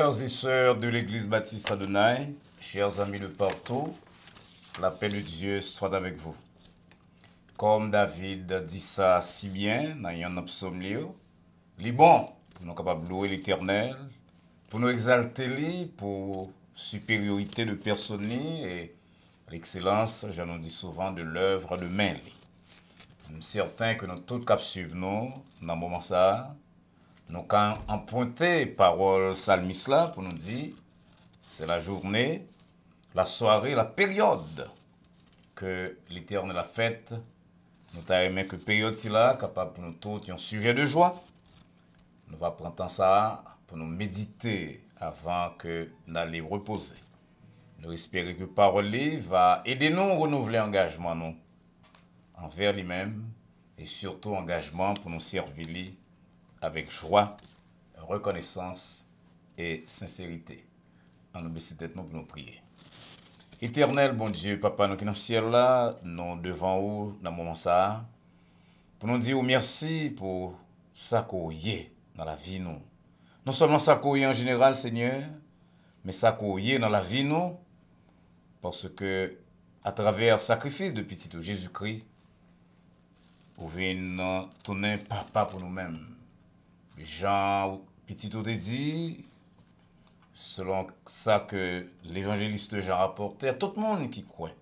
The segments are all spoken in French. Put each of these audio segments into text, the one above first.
Frères et sœurs de l'Église baptiste Adonai, chers amis de partout, la paix de Dieu soit avec vous. Comme David dit ça si bien dans un psaume, il est bon pour nous capables de louer l'Éternel, pour nous exalter pour supériorité de personne et l'excellence, je nous dis souvent, de l'œuvre de main. Je suis certain que nous tous cap suivre nous dans le moment ça. Nous avons emprunté parole salmiste là pour nous dire c'est la journée, la soirée, la période que l'Éternel a faite. Nous avons aimé que période ci là capable pour nous tous un sujet de joie. Nous allons prendre temps ça pour nous méditer avant que d'aller reposer. Nous espérons que parole va aider nous à renouveler l'engagement nous envers lui-même et surtout engagement pour nous servir lui avec joie, reconnaissance et sincérité. En nous baisser tête nous pour nous prier. Éternel, bon Dieu, Papa, nous qui dans le ciel là, nous devant vous dans le moment ça, pour nous dire merci pour ça qu'on y est dans la vie nous. Non seulement ça qu'on y est en général, Seigneur, mais ça qu'on y est dans la vie nous, parce que à travers le sacrifice de petit Jésus-Christ, vous venez tourner papa pour nous-mêmes. Jean petit te dit, selon ça que l'évangéliste Jean rapportait, tout le monde qui croit,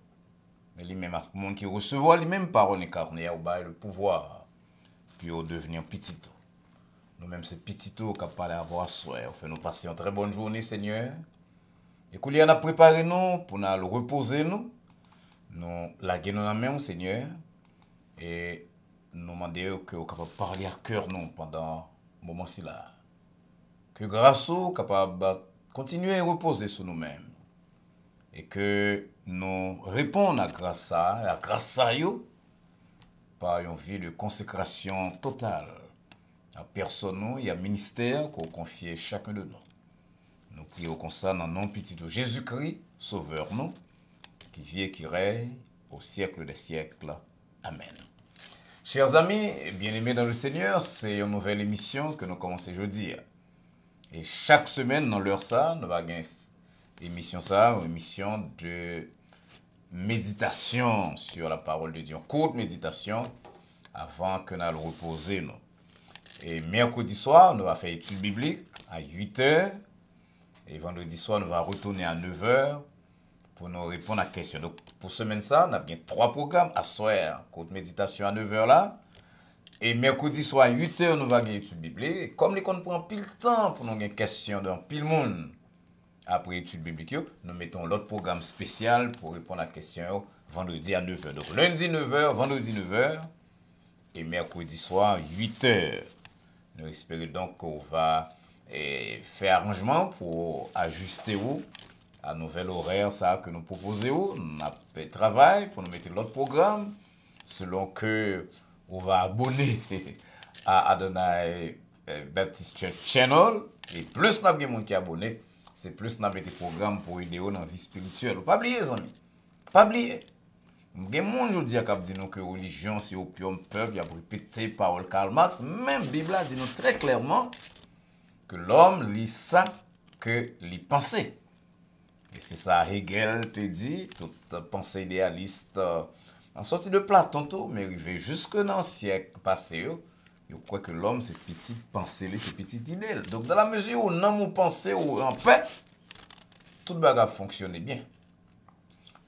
mais lui-même, tout le monde qui recevait lui-même parole incarnée, au bas le pouvoir, puis au devenir petit. Nous-mêmes, c'est petit qui a parlé à voir soir. On fait nous passer une très bonne journée, Seigneur. Et qu'on a préparé nous pour nous reposer nous laguer nous dans même, Seigneur, et nous demander que vous capable parler à cœur nous pendant moment ci là, que grâce au capable continuer à reposer sur nous-mêmes et que nous répondons à grâce à yo par une vie de consécration totale à personne et à ministère qu'on confie chacun de nous. Nous prions comme ça dans le nom petit de Jésus-Christ, Sauveur nous, qui vit et qui règne au siècle des siècles. Amen. Chers amis, bien-aimés dans le Seigneur, c'est une nouvelle émission que nous commençons jeudi. Et chaque semaine, dans l'heure ça, nous allons gagner une émission de méditation sur la parole de Dieu. Une courte méditation avant que nous allions reposer. Nous. Et mercredi soir, nous allons faire étude biblique à 8h. Et vendredi soir, nous allons retourner à 9h pour nous répondre à la question. Donc, pour semaine ça, on a bien 3 programmes. À soir, courte méditation à 9h là. Et mercredi soir, à 8h, nous allons avoir une étude biblique. Et comme les qu'on prend pile temps pour nous avoir une question d'un pile monde après l'étude biblique, nous mettons l'autre programme spécial pour répondre à la question vendredi à 9h. Donc, lundi 9h, vendredi 9h et mercredi soir, 8h. Nous espérons donc qu'on va faire arrangement pour ajuster à nouvel horaire ça que nous proposons. On a fait travail pour nous mettre l'autre programme selon que on va abonner à Adonai Baptist Church Channel et plus nous avons des gens qui abonnés, c'est plus nous avons des programmes pour aider dans la vie spirituelle. Pas oublier les amis. Pas oublier. Il y a des gens qui disent que la religion c'est opium peuple, il y a répété parole Karl Marx, même la Bible dit nous très clairement que l'homme lit ça que les pensées. Et c'est ça Hegel te dit, toute pensée idéaliste en sortie de Platon tout, mais arrivé jusque dans le siècle passé, je crois que l'homme c'est petite pensée, c'est petite idée. Donc dans la mesure où nous pensons ou en paix, tout bagarre fonctionne bien.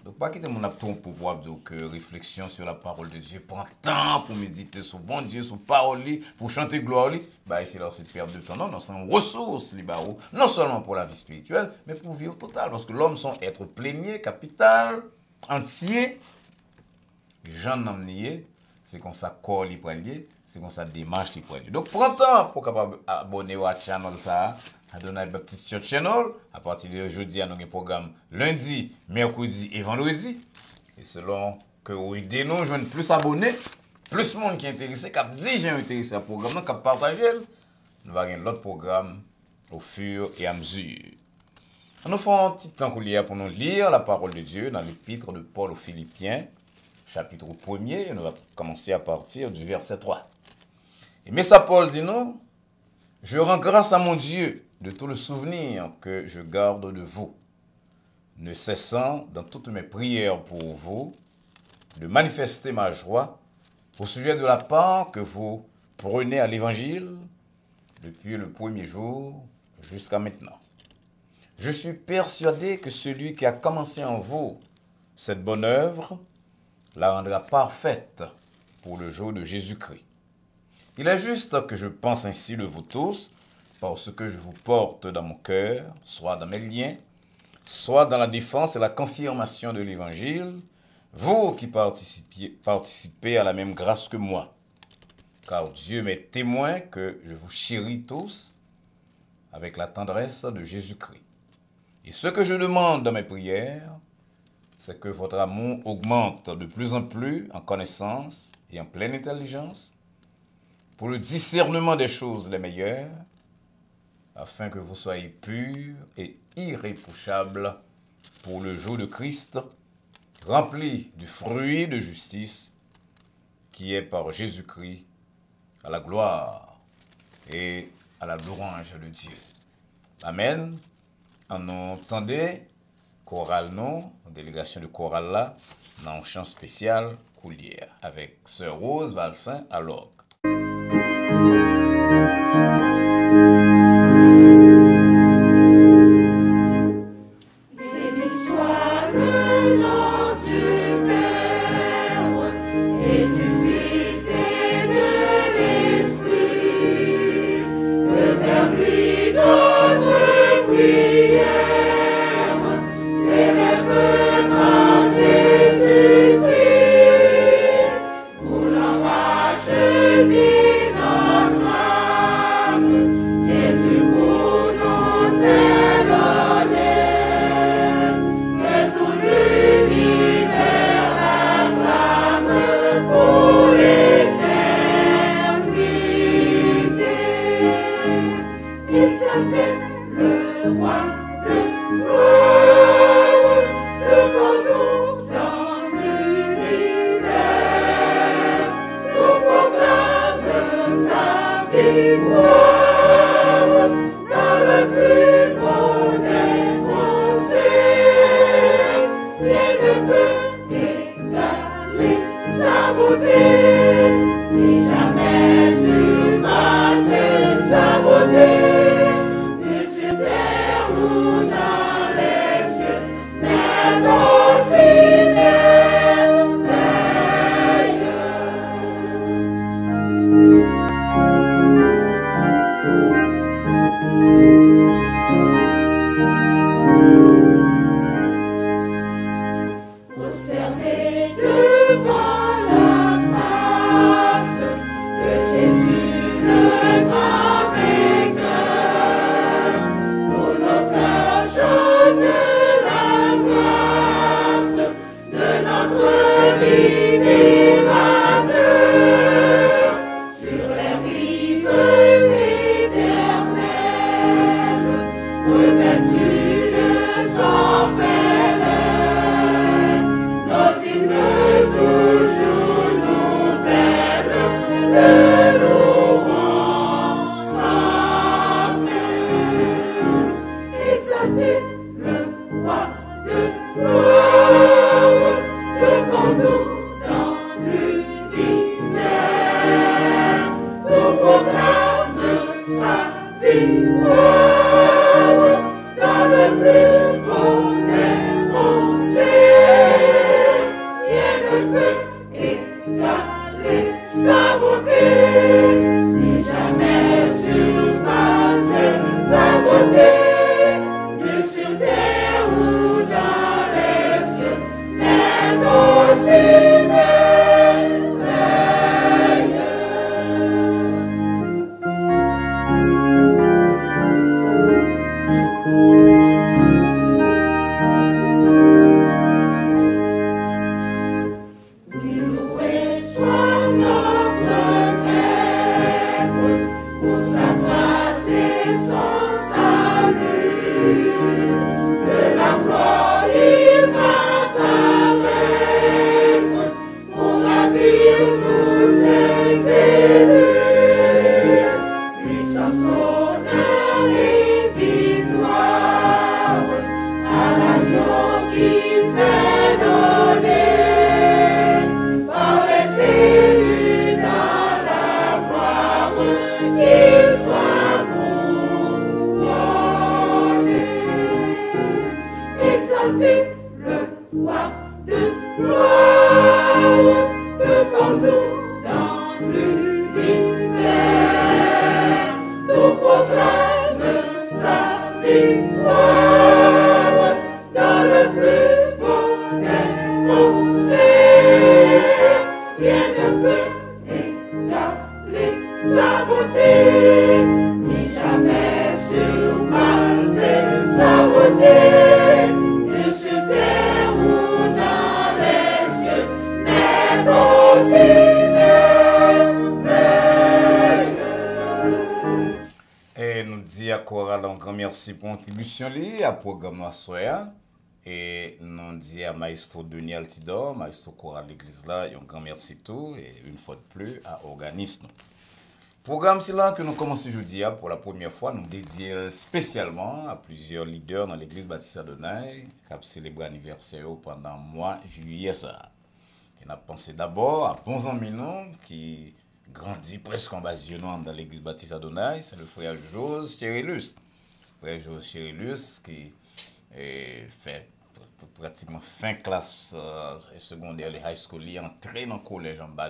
Donc pas quitter mon apton pour pouvoir dire que réflexion sur la parole de Dieu, prend temps pour méditer sur bon Dieu, sur parole, pour chanter gloire, bah ici là c'est perdre de temps. Non, c'est une ressource libéraux, non seulement pour la vie spirituelle, mais pour vie au total. Parce que l'homme sont être plénier, capital, entier. Jean n'amnier, c'est comme ça corps li lié, c'est comme ça démarche li lié. Donc prends temps pour capable abonner à channel ça. Adonai Baptist Church Channel. À partir de aujourd'hui, nous avons un programme lundi, mercredi et vendredi. Et selon que vous aidez nous, joindre plus abonnés, plus de monde qui est intéressé, qui a dit j'ai intéressé à ce programme, qui a partagé, nous allons avoir l'autre programme au fur et à mesure. Nous faisons un petit temps pour nous lire la parole de Dieu dans l'épître de Paul aux Philippiens, chapitre 1er. Nous allons commencer à partir du verset 3. Et mais ça, Paul dit non, je rends grâce à mon Dieu de tout le souvenir que je garde de vous, ne cessant dans toutes mes prières pour vous de manifester ma joie au sujet de la part que vous prenez à l'Évangile depuis le premier jour jusqu'à maintenant. Je suis persuadé que celui qui a commencé en vous cette bonne œuvre la rendra parfaite pour le jour de Jésus-Christ. Il est juste que je pense ainsi de vous tous, parce que je vous porte dans mon cœur, soit dans mes liens, soit dans la défense et la confirmation de l'Évangile, vous qui participez à la même grâce que moi. Car Dieu m'est témoin que je vous chéris tous avec la tendresse de Jésus-Christ. Et ce que je demande dans mes prières, c'est que votre amour augmente de plus en plus en connaissance et en pleine intelligence, pour le discernement des choses les meilleures, afin que vous soyez purs et irréprochables pour le jour de Christ, remplis du fruit de justice qui est par Jésus-Christ, à la gloire et à la louange de Dieu. Amen. En entendez, chorale non, délégation de chorale là, dans un chant spécial Coulière, avec Sœur Rose Valsin à l'orgue. qu'il soit couronné. Exalté le roi de gloire, de partout dans l'univers, tout proclame sa victoire dans le plus beau des concerts. Rien ne peut égaler sa beauté, ni jamais surpasser sa beauté. Que sur terre ou dans les cieux n'est aussi merveilleux. Et nous dit à Chorale un grand merci pour la contribution à programme la soya. Et nous dit à Maestro Denis Altidor, Maestro Chorale l'église là, un grand merci tout. Et une fois de plus à Organisme. Programme c'est là que nous commençons aujourd'hui pour la première fois, nous dédions spécialement à plusieurs leaders dans l'église Baptiste Adonai qui ont célébré l'anniversaire pendant le mois de juillet. Et on a pensé d'abord à bons amis qui grandit presque en bas dans l'église Baptiste Adonai, c'est le frère Jose Chérélus. Frère Jose Chérélus qui fait pratiquement fin classe secondaire, les high school, il entré dans le collège en bas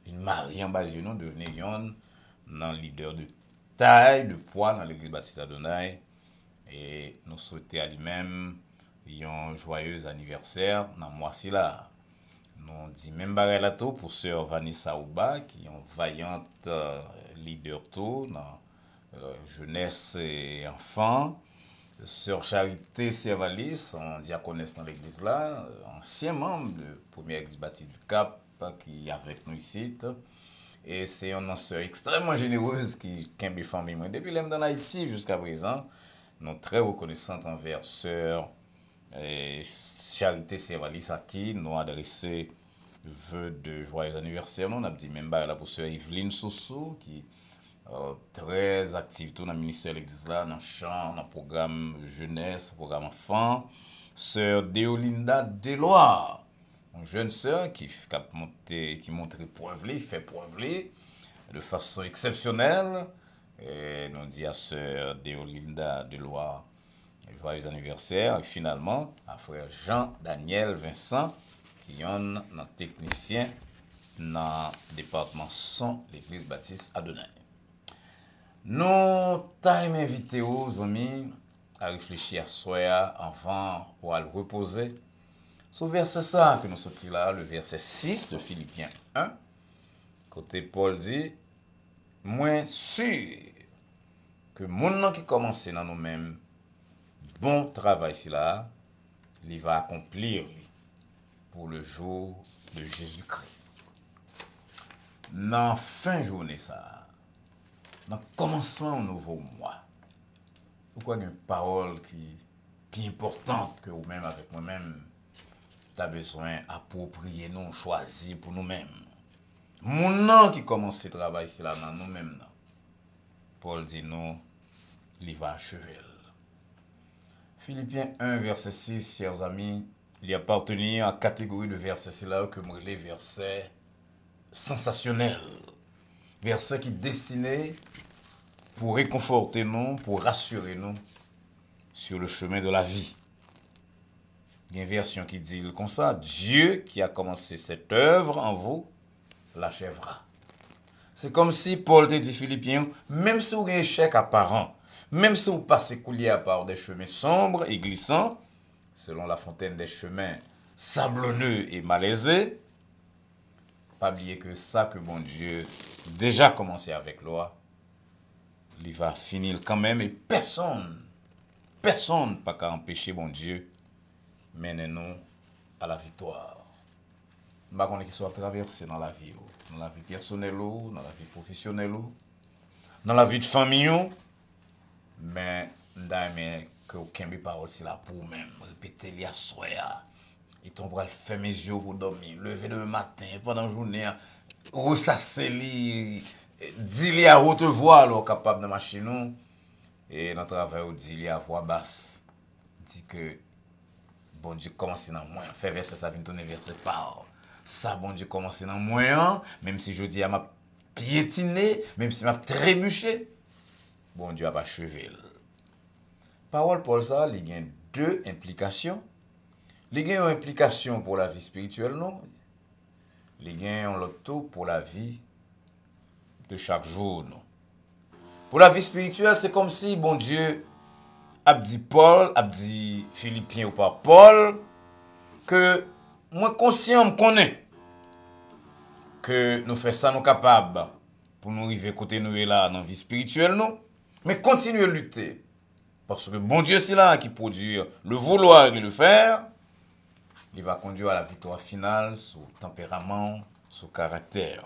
il marie en bas devenir un leader de taille, de poids dans l'église Baptiste Adonai. Et nous souhaitons à lui-même un joyeux anniversaire dans le mois-ci là. Nous disons même barrel à tout pour sœur Vanessa Ouba, qui est une vaillante leader tout dans jeunesse et enfants. Sœur Charité Servalis, en diaconesse dans l'église là, ancien membre de première église baptiste du Cap, qui est avec nous ici. Et c'est une sœur extrêmement généreuse qui a une famille. Depuis l'âme dans Haïti jusqu'à présent, nous sommes très reconnaissants envers sœur Charité Servalis, à qui nous avons adressé le vœu de joyeux anniversaire. Nous avons dit même là pour sœur Evelyne Soso, qui très active tout dans le ministère de l'église là, dans le chant, dans le programme jeunesse, programme enfant. Sœur Déolinda Deloire, une jeune sœur qui montre preuve, fait preuve de façon exceptionnelle. Et nous dit à sœur Déolinda Deloire joyeux anniversaire. Et finalement, à frère Jean-Daniel Vincent, qui est un technicien dans le département son de l'église Baptiste Adonai. Nous t'avons invité aux amis à réfléchir à soi avant ou à le reposer. C'est le verset ça que nous sommes là, le verset 6 de Philippiens 1. Côté Paul dit, moins sûr que mon qui commence dans nous-mêmes, bon travail ici là, il va accomplir pour le jour de Jésus-Christ. Dans fin journée ça, dans le commencement au nouveau mois, pourquoi une parole qui est importante que vous-même avec moi-même, tu as besoin d'approprier nous, choisir pour nous-mêmes. Mon nom qui commence ce travail ici là dans nous-mêmes. Paul dit nous, il va achever. Philippiens 1, verset 6, chers amis, il appartenait à la catégorie de versets là que moi les versets sensationnels. Versets qui destiné pour réconforter nous, pour rassurer nous sur le chemin de la vie. Il y a une version qui dit comme ça, Dieu qui a commencé cette œuvre en vous, l'achèvera. C'est comme si Paul te dit Philippiens, même si vous avez un échec apparent, même si vous passez coulier par des chemins sombres et glissants, selon la fontaine des chemins sablonneux et malaisés, pas oublier que ça que bon Dieu déjà commencé avec loi, il va finir quand même et personne pas qu'à empêcher bon Dieu mener nous à la victoire. Nous ne qui soit traversé dans la vie personnelle, dans la vie professionnelle, dans la vie de famille, mais d'ailleurs que aucun parole c'est là pour même répéter les soya et ton bras fait mes yeux pour dormir, lever le matin pendant la journée, ressasser li, dire à haute voix alors capable de marcher nous et dans travail ou dire à voix basse, dit que bon Dieu commence dans moi, fait verset ça vient tourner verset par ça bon Dieu commence dans moi, même si je dis à ma piétiné, même si m'a trébuché, bon Dieu a pas achevé. Parole Paul ça, il y a deux implications. Il y a une implication pour la vie spirituelle, non? Il y a l'autre tout pour la vie de chaque jour, non? Pour la vie spirituelle, c'est comme si, bon Dieu, a dit Paul, a dit Philippiens ou pas Paul, que moi conscient me connais que nous faisons ça, nous capables pour nous arriver côté nous là dans la vie spirituelle, non? Mais continuez à lutter. Parce que bon Dieu, c'est là qui produit le vouloir et le faire. Il va conduire à la victoire finale sur tempérament, sur caractère.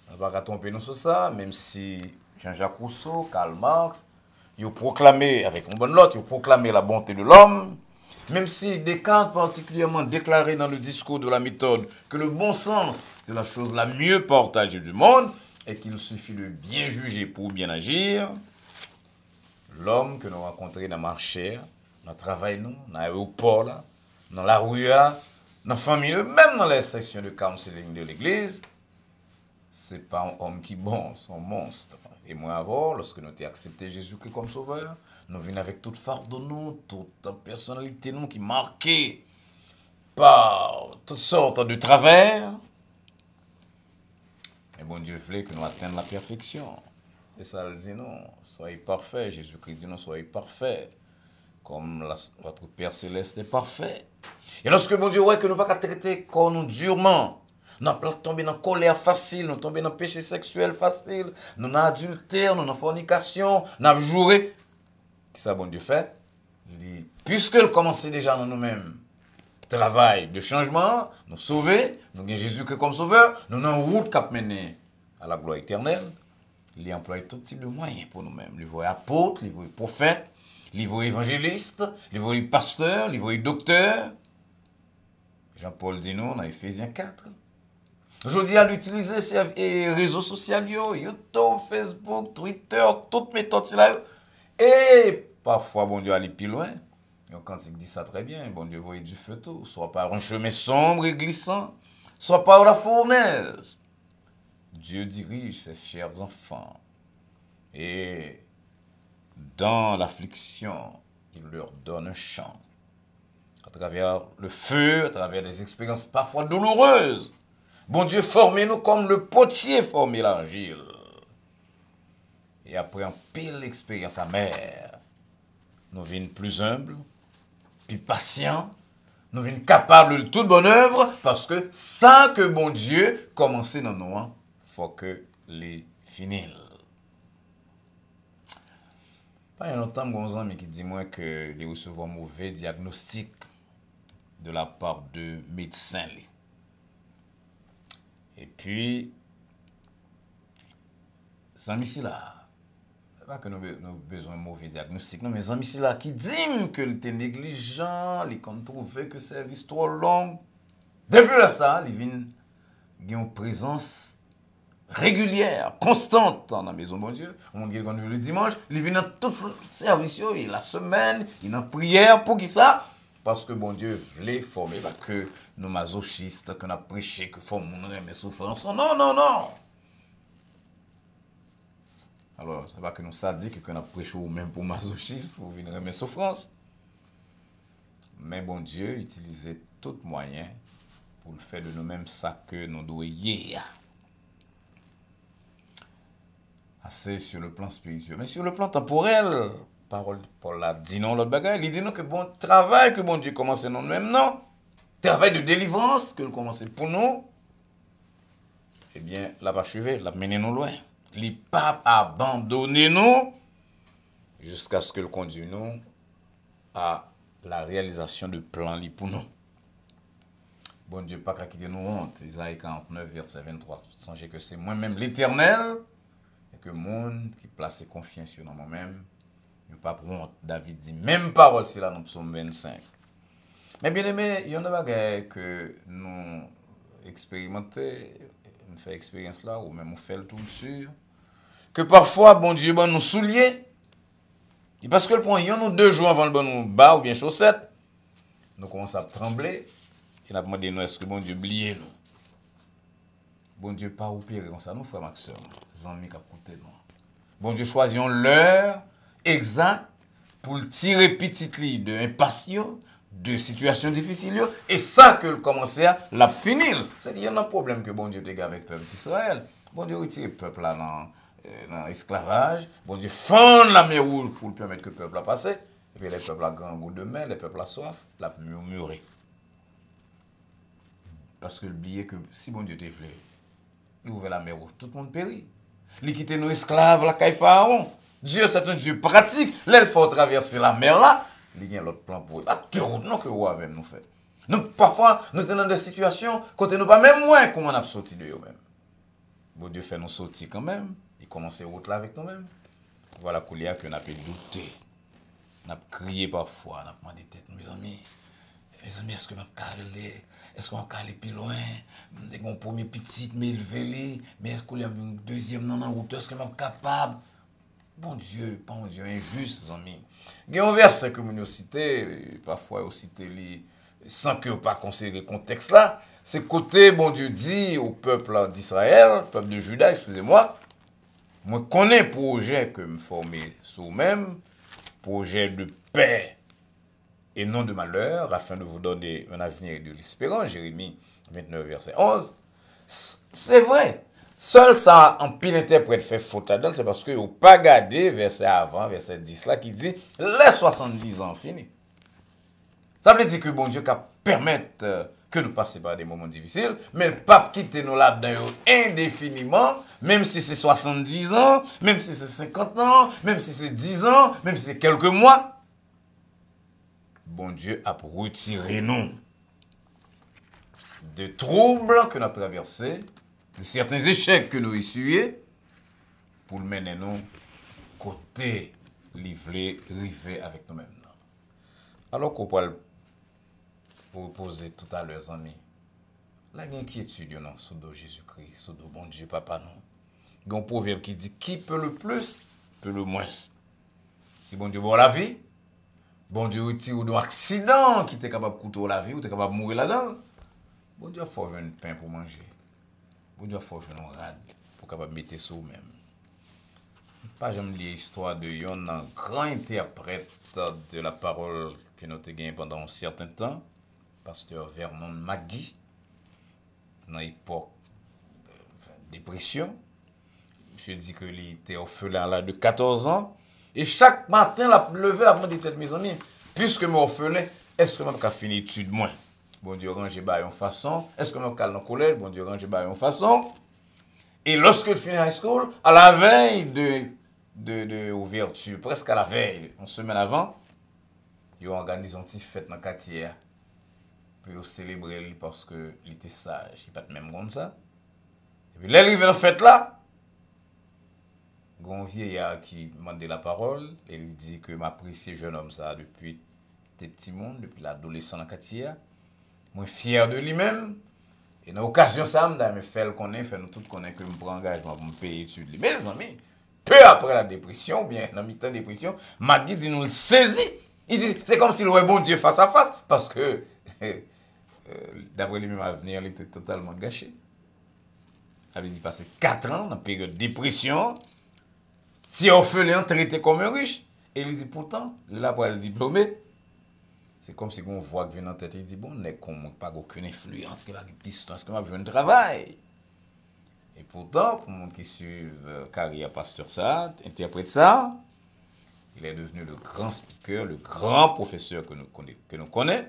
On ne va pas tromper nous sur ça, même si Jean-Jacques Rousseau, Karl Marx, ils ont proclamé, avec une bonne note, ils ont proclamé la bonté de l'homme. Même si Descartes particulièrement déclaré dans le discours de la méthode que le bon sens, c'est la chose la mieux partagée du monde et qu'il suffit de bien juger pour bien agir, l'homme que nous rencontrons dans le marché, dans le travail, dans l'aéroport, dans la rue, dans la famille, même dans les sections de counseling de l'église, c'est pas un homme qui est bon, c'est un monstre. Et moi avant, lorsque nous avons accepté Jésus-Christ comme sauveur, nous venons avec toute farde de nous, toute personnalité nous qui est marquée par toutes sortes de travers. Mais bon Dieu voulait que nous atteignions la perfection. C'est ça, il dit non, soyez parfaits. Jésus-Christ dit non, soyez parfaits. Comme votre Père Céleste est parfait. Et lorsque bon Dieu voit que nous ne pouvons pas traiter comme nous durement, nous tombons dans la colère facile, nous tombons dans le péché sexuel facile, nous dans l'adultère, nous dans la fornication, nous avons joué. Qu'est-ce que bon Dieu fait? Il dit, puisque le commençait déjà dans nous-mêmes, travail de changement, nous sauver, nous avons Jésus comme sauveur, nous avons une route qui a mené à la gloire éternelle. Il emploie tout type de moyens pour nous-mêmes. Il voit apôtre, il voit prophète, il voit évangéliste, il voit pasteur, il voit docteur. Jean-Paul dit nous dans Ephésiens 4. Aujourd'hui, à l'utiliser ces réseaux sociaux, YouTube, Facebook, Twitter, toutes méthodes, c'est là. Et parfois, bon Dieu, aller plus loin. Quand il dit ça très bien, bon Dieu, voyez du feu tout, soit par un chemin sombre et glissant, soit par la fournaise. Dieu dirige ses chers enfants. Et dans l'affliction, il leur donne un chant. À travers le feu, à travers des expériences parfois douloureuses. Bon Dieu, formez-nous comme le potier formait l'argile. Et après un pile expérience amère, nous venons plus humbles, plus patients, nous venons capables de toute bonne œuvre, parce que sans que bon Dieu commence dans nous, il faut que les finisse. Pas il y a longtemps, mon ami qui dit moi que les recevoir mauvais diagnostic de la part de médecins. Et puis, les amis ici là, pas que nous avons besoin de mauvais diagnostic, non, mais les amis ici là qui disent que tu es négligent, ils ont trouvé que le service trop long. Depuis là, ça, ils viennent une présence régulière, constante dans la maison de mon Dieu. On dit qu'on le dimanche, ils viennent dans tout le service, la semaine, ils ont prière pour qui ça? Parce que bon Dieu voulait former là, que nous masochistes, que nous avons prêché, que faut nous mes souffrances. Non, non, non. Alors, c'est pas que nous sadiques que nous avons prêché ou même pour masochistes, pour venir mes souffrances. Mais bon Dieu utilisait tout moyen pour le faire de nous-mêmes ça que nous devons y aller. Assez sur le plan spirituel. Mais sur le plan temporel, parole Paul l'a dit non l'autre bagaille, il dit non que bon travail que bon Dieu commence non même non. Travail de délivrance que le commence pour nous. Eh bien, l'a pas achevé, l'a mené nous loin. Il pas abandonné nous jusqu'à ce que le conduit nous à la réalisation de plan pour nous. Bon Dieu pas qu'à quitter nous honte. Isaïe 49 verset 23. Songez que c'est moi-même l'Éternel et que monde qui place confiance sur moi-même. Il n'y a pas pour honte. David dit, même parole, c'est là dans Psaume 25. Mais bien aimé, il y a des bagages que nous expérimentons, nous faisons expérience là, ou même nous faisons le tour sur, que parfois, bon Dieu, bon nous souliers. Et parce que le point, il y a nous 2 jours avant le bon nous bas ou bien chaussettes, nous commençons à trembler, et nous demandons, est-ce que bon Dieu oublie nous? Bon Dieu, pas opérer comme ça, nous, frères Maxime, amis qui écoutent nous. Bon Dieu, choisissons l'heure exacte pour le tirer petit lit de impatient, de situation difficile, et ça que le commencer à la finir. C'est-à-dire, il y a un problème que bon Dieu te avec le peuple d'Israël. Bon Dieu retire le peuple là dans l'esclavage. Bon Dieu fend la mer rouge pour permettre que le peuple a passé. Et puis les peuples a grand goût de mer, les peuples a soif, la murmurer. Parce que oubliez que si bon Dieu te voulait, il ouvre la mer rouge, tout le monde périt. Il quitte nos esclaves, la caille Pharaon. Dieu, c'est un Dieu pratique. Là, il faut traverser la mer là. Il y a l'autre plan pour eux. Ah, que route, non, que roi avec nous fait. Nous, parfois, nous sommes dans des situations, côté nous pas même moins comment on a sorti de eux-mêmes. Bon Dieu fait nous sortir quand même. Il commence route là avec nous-mêmes. Voilà qu'on a pu douter. On a crié parfois, on a demandé tête, mes amis, est-ce que je vais est-ce qu'on va aller plus loin? Mon premier petit, mais élevé, mais est-ce qu'on a un deuxième dans la route? Est-ce que je suis capable? Bon Dieu, pas un Dieu injuste, amis. Il y a un verset que nous cité, parfois aussi cité sans que pas considérer le contexte là. C'est côté, bon Dieu dit au peuple d'Israël, peuple de Juda, excusez-moi, moi connais projet que me former sur même, projet de paix et non de malheur, afin de vous donner un avenir et de l'espérance. Jérémie 29, verset 11. C'est vrai. Seul ça, en pile interprète fait faute là-dedans, c'est parce que vous pas gardé verset avant, verset 10 là, qui dit les 70 ans finis. Ça veut dire que bon Dieu cap permettre que nous passions par des moments difficiles, mais le pape quitte nous là-dedans indéfiniment, même si c'est 70 ans, même si c'est 50 ans, même si c'est 10 ans, même si c'est quelques mois. Bon Dieu a retiré nous de troubles que nous avons traversés, de certains échecs que nous essuyons, pour le mener nous côté livré, rivé avec nous-mêmes. Alors qu'on peut vous poser tout à l'heure, amis, la inquiétude non, sous de Jésus-Christ, sous de bon Dieu, papa, non. Il y a un proverbe qui dit qui peut le plus, peut le moins. Si bon Dieu voit la vie, bon Dieu retire un accident qui était capable de coûter la vie, ou était capable de mourir là-dedans. Bon Dieu a fait un pain pour manger. Bon Dieu a fait un rad pour capable mettre ça ou même. Pas jamais lire l'histoire de un grand interprète de la parole que nous avons gagné pendant un certain temps, pasteur Vernon Magui, dans l'époque dépression. Monsieur dit que il était orphelin là de 14 ans. Et chaque matin, la levé la demande de mes amis, puisque je suis orphelin, est-ce que je vais finir l'étude moins? Bon Dieu, ranger par une façon. Est-ce que je vais dans le collège? Bon Dieu, ranger par une façon. Et lorsque je finis high school, à la veille de ouverture, presque à la veille, une semaine avant, ils ont organisé une petite fête dans le quartier pour célébrer parce qu'il était sage. Il n'est pas même comme ça. Et puis, là, il vient dans la fête là. Un vieillard qui demandait la parole, et il dit que m'apprécie jeune homme ça depuis tes petits mondes, depuis l'adolescent dans le quartier. Moi fier de lui-même. Et dans l'occasion, ça me fait le connaître, nous tous connaître que je prends engagement pour me payer études. Mais les amis, peu après la dépression, bien dans mi-temps de dépression, Magui dit nous le saisit. Il dit c'est comme s'il aurait bon Dieu face à face, parce que d'après lui-même avenir, il était totalement gâché. Il avait dit passer 4 ans dans la période de dépression. Si orphelin traité comme un riche, et il dit pourtant, là pour le diplômé, c'est comme si on voit que vient en tête, il dit bon, n'est comme pas aucune influence, qui va de piston, est-ce que m'a besoin de travail? Et pourtant, pour les gens qui suivent carrière pasteur ça, interprète ça, il est devenu le grand speaker, le grand professeur que nous connaissons.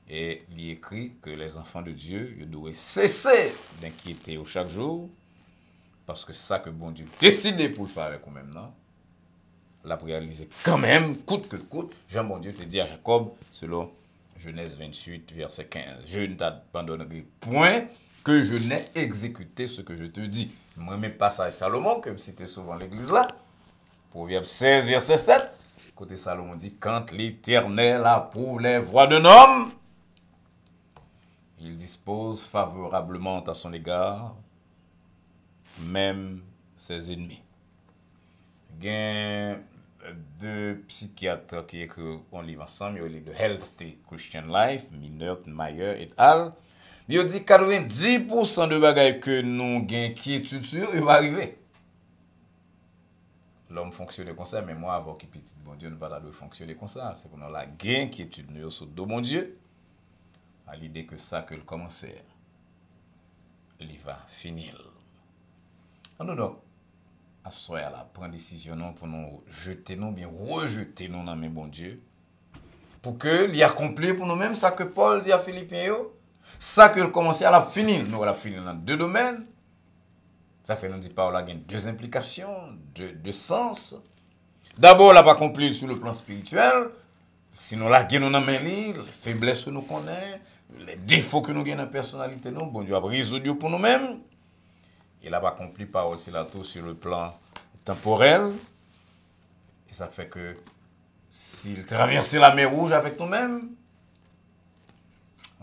Et il écrit que les enfants de Dieu, ils doivent cesser d'inquiéter chaque jour, parce que ça que bon Dieu décidé pour le faire avec nous-mêmes, non? L'a réalisé quand même, coûte que coûte. Jean bon Dieu te dit à Jacob, selon Genèse 28, verset 15, je ne t'abandonnerai point que je n'ai exécuté ce que je te dis. Moi, mes passages Salomon, comme c'était souvent l'église là, Proverbe 16, verset 7, côté Salomon dit, quand l'Éternel approuve les voies d'un homme, il dispose favorablement à son égard, même ses ennemis. Il y a deux psychiatres qui écrivent un livre ensemble, il y a The Healthy Christian Life, Minert, Meyer et al. Il dit 90% de bagages que nous gagnons inquiétude sur, il va arriver. L'homme fonctionne comme ça, mais moi, avant qu'il petit bon Dieu, ne pas de fonctionner comme ça. C'est pour nous la gain inquiétude nous sur de mon Dieu. À l'idée que ça que le commencer, il va finir. Alors donc, à ce là, prendre décision non pour nous jeter nous, bien rejeter nous dans mes bon Dieu. Pour que l'y accomplir pour nous-mêmes ça que Paul dit à Philippiens, ça que le commencer à la finir. Nous la finir dans deux domaines. Ça fait nous dit Paul a deux implications, deux sens. D'abord, la pas accomplir sur le plan spirituel. Sinon, là, nous dans les faiblesses que nous connaissons, les défauts que nous avons dans la personnalité, nous, bon Dieu a résolu pour nous-mêmes. Il a accompli parole sur le plan temporel. Et ça fait que s'il traversait la mer Rouge avec nous-mêmes,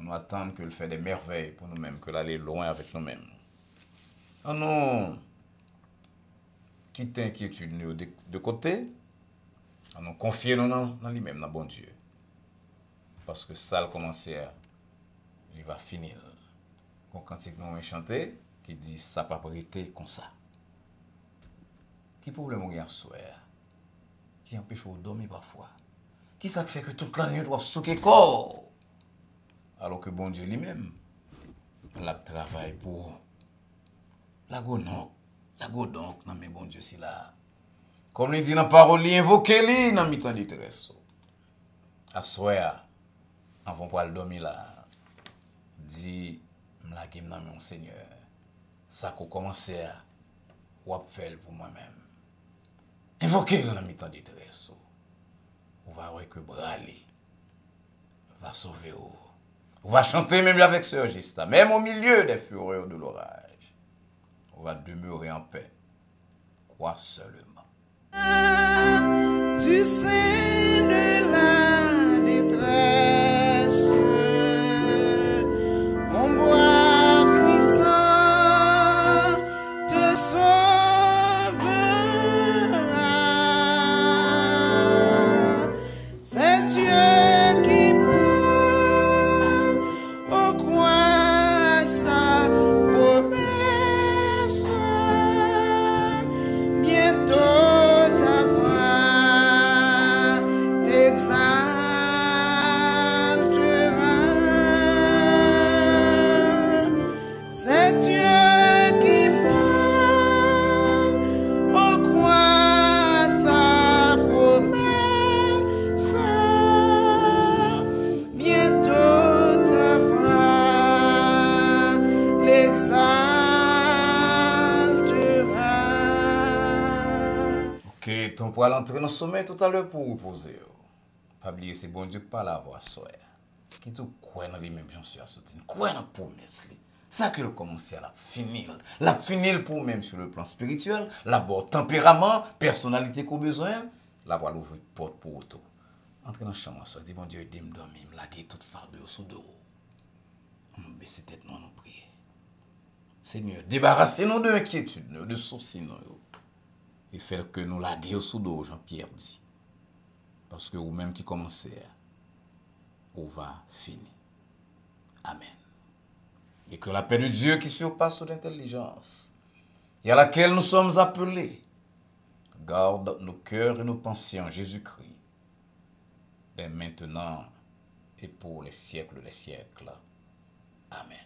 on attend qu'il fait des merveilles pour nous-mêmes, qu'il aille loin avec nous-mêmes. On nous quitte l'inquiétude de côté, on nous confie dans lui-même, dans bon Dieu. Parce que ça, le commencer, il va finir. Quand nous avons chanté, qui dit ça pas prêter comme ça. Qui problème on a soir qui empêche de dormir parfois. Qui ça fait que toute la nuit doit souquer corps alors que bon Dieu lui-même la travaille pour la godonc non mais bon Dieu c'est là comme il dit dans la parole il invoque lui dans mi-temps de détresse. À soir avant pour dormir là dit m'la gem dans mon Seigneur. Ça qu'on commence à faire pour moi-même. Invoquez dans la mi-temps de détresse. On va voir que braller va sauver. On va chanter même avec Sœur Gista. Même au milieu des fureurs de l'orage. On va demeurer en paix. Crois seulement. Tu sais de la détresse. Mon bois On pourra l'entrer dans le sommet tout à l'heure pour reposer. Pas oublier, c'est bon Dieu qui parle à voix soeur. Qui tout quoi dans lui-même, bien sûr, à soutenir. Quoi dans la promesse. Ça que le commencer à la finir. La finir pour même sur le plan spirituel. D'abord, tempérament, personnalité qu'on a besoin. La voix l'ouvrir porte pour auto. Entrez dans la chambre, soeur. Dis bon Dieu, aidez-moi à dormir, me laguer toute fardeau sous dos. On nous baisse tête, nous prier. Seigneur, débarrassez-nous de l'inquiétude, de soucis, et faire que nous la guerre sous dos, Jean-Pierre dit. Parce que vous-même qui commencez, on va finir. Amen. Et que la paix de Dieu qui surpasse toute intelligence, et à laquelle nous sommes appelés, garde nos cœurs et nos pensées en Jésus-Christ, dès maintenant et pour les siècles des siècles. Amen.